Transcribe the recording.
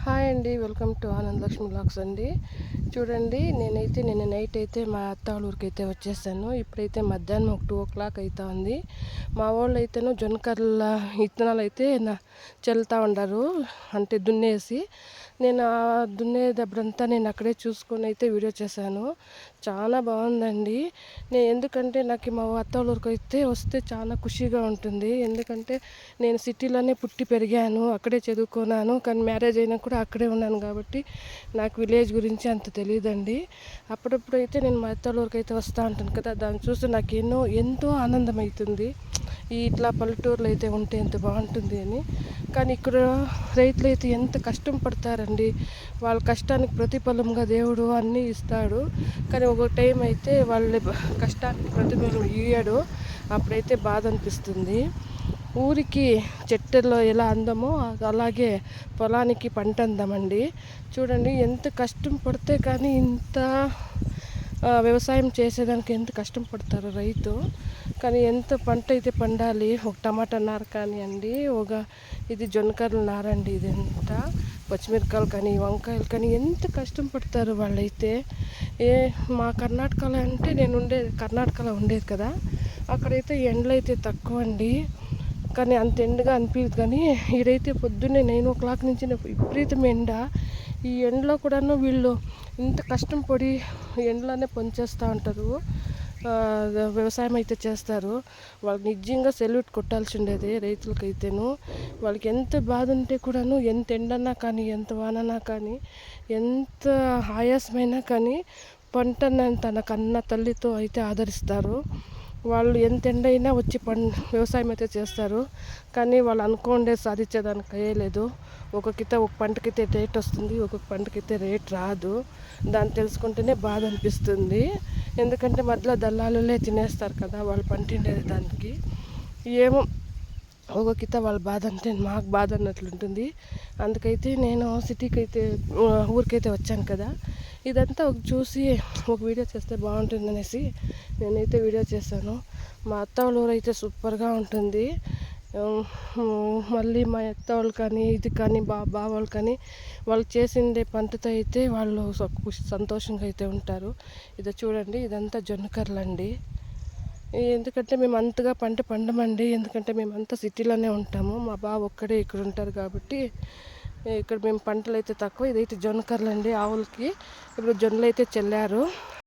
Hi అండి, welcome to Anand Lakshmi blogs అండి. చూడండి, నేనైతే నిన్న నైట్ అయితే మా అత్త వాళ్ళ ఊరికి అయితే వచ్చేసాను. ఇప్పుడైతే మధ్యాహ్నం ఒక 2 o'clock అవుతా ఉంది. మా వాళ్ళు అయితేను జొన్నకర్ల విత్తనాలు అయితే చల్లుతూ ఉండరు, అంటే దున్నేసి. నేను ఆ దున్నేటప్పుడంతా నేను అక్కడే చూసుకొని అయితే వీడియో చేశాను. చాలా బాగుందండి. ఎందుకంటే నాకు మా అత్త వాళ్ళ ఊరికి అయితే వస్తే చాలా ఖుషిగా ఉంటుంది. ఎందుకంటే నేను సిటీలోనే పుట్టి పెరిగాను, అక్కడే చదువుకున్నాను. కానీ మ్యారేజ్ అయినా కూడా అక్కడే ఉన్నాను కాబట్టి నాకు విలేజ్ గురించి అంత తెలియదండి. అప్పుడప్పుడు అయితే నేను మా అత్త వాళ్ళ ఊరికి అయితే వస్తూ ఉంటాను కదా, దాన్ని చూస్తే నాకు ఎంతో ఆనందం అవుతుంది. ఇట్లా పల్లెటూరులో అయితే ఉంటే ఎంత బాగుంటుంది అని. కానీ ఇక్కడ రైతులు అయితే ఎంత కష్టం పడతారండి. వాళ్ళ కష్టానికి ప్రతిఫలంగా దేవుడు అన్నీ ఇస్తాడు. కానీ ఒక టైం అయితే వాళ్ళ కష్టానికి ప్రతిఫలం ఇయ్యడు. అప్పుడైతే బాధ అనిపిస్తుంది. ఊరికి చెట్టుల్లో ఎలా అందమో అలాగే పొలానికి పంట అందమండి. చూడండి, ఎంత కష్టం పడితే కానీ ఇంత వ్యవసాయం చేసేదానికి ఎంత కష్టం పడతారు రైతు. కానీ ఎంత పంట అయితే పండాలి. ఒక టమాటా నార కానివ్వండి, ఇది జొన్నకర్రల నారండి, ఇది ఎంత పచ్చిమిరపకాయలు కానీ వంకాయలు కానీ ఎంత కష్టం పడతారు వాళ్ళైతే. మా కర్ణాటకలో అంటే కర్ణాటకలో ఉండేది కదా, అక్కడైతే ఎండలు అయితే తక్కువ అండి. కానీ అంత ఎండగా అనిపించదు. కానీ ఈడైతే పొద్దున్నే 9 o'clock నుంచి విపరీతం ఎండ. ఈ ఎండలో కూడాను వీళ్ళు ఇంత కష్టం పడి ఎండలోనే పనిచేస్తూ ఉంటారు. వ్యవసాయం అయితే చేస్తారు. వాళ్ళకి నిజంగా సెల్యూట్ కొట్టాల్సి ఉండేది రైతులకైతేను. వాళ్ళకి ఎంత బాధ ఉంటే కూడాను, ఎంత ఎండన్నా కానీ, ఎంత వానన్నా కానీ, ఎంత ఆయాసమైనా కానీ పంటను తన కన్న తల్లితో అయితే ఆదరిస్తారు. వాళ్ళు ఎంత ఎండ అయినా వచ్చి వ్యవసాయం అయితే చేస్తారు. కానీ వాళ్ళు అనుకోండేది సాధించేదానికి అయ్యేలేదు. ఒక పంటకైతే రేట్ వస్తుంది, ఒక్కొక్క పంటకైతే రేట్ రాదు. దాన్ని తెలుసుకుంటేనే బాధ అనిపిస్తుంది. ఎందుకంటే మధ్యలో దళారులే తినేస్తారు కదా వాళ్ళు పండిండేది దానికి. ఏమో ఒక్కొక్క వాళ్ళ బాధ అంటే మాకు బాధ అన్నట్లుంటుంది. అందుకైతే నేను ఊరికైతే వచ్చాను కదా, ఇదంతా చూసి ఒక వీడియో చేస్తే బాగుంటుంది అనేసి నేనైతే వీడియో చేశాను. మా అత్త వాళ్ళ ఊరు అయితే సూపర్గా ఉంటుంది. మళ్ళీ మా అత్త వాళ్ళు కానీ ఇది కానీ బావాళ్ళు కానీ వాళ్ళు చేసిండే పంటతో అయితే వాళ్ళు సంతోషంగా అయితే ఉంటారు. ఇది చూడండి, ఇదంతా జొన్నకర్రలు అండి. ఎందుకంటే మేము అంతగా పంట పండమండి, ఎందుకంటే మేమంతా సిటీలోనే ఉంటాము. మా బావ ఒక్కడే ఇక్కడ ఉంటారు కాబట్టి ఇక్కడ మేము పంటలు అయితే తక్కువ. ఇదైతే జొన్నకర్రలు అండి, ఆవులకి ఇప్పుడు జొన్నలు అయితే చల్లారు.